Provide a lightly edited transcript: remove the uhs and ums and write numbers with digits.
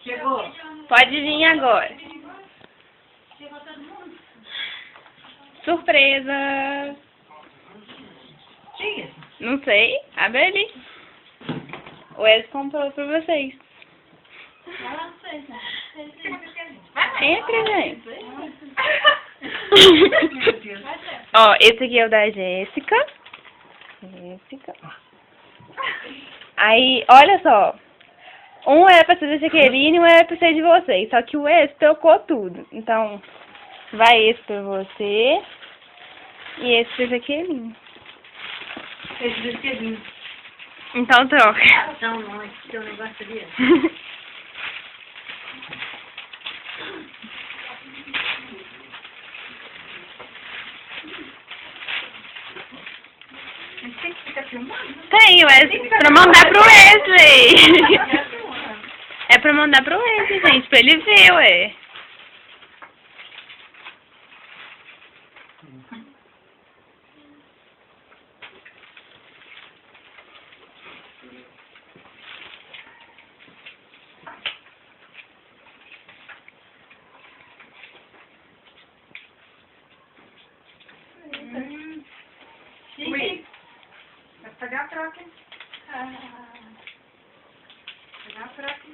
Chegou. Pode vir agora. Chegou todo mundo? Surpresa! Tinha. Não sei. Abre ali. O Wes comprou pra vocês. Vai lá, vocês, né? Entra, gente. Meu Deus. Ó, esse aqui é o da Jéssica. Jéssica. Aí, olha só. Um era pra ser da Jaqueline e um era pra ser de vocês. Só que o esse trocou tudo. Então, vai esse pra você. E esse pra Jaqueline. Esse brinquedinho. Então troca. Não, não, esse teu negócio ali. Mas tem que ficar filmando. Tem, Wesley. Pra mandar pro Wesley. É pra mandar pro Wesley, gente. Pra ele ver, ué. Ui. Vai pagar a troca. Pagar a troca.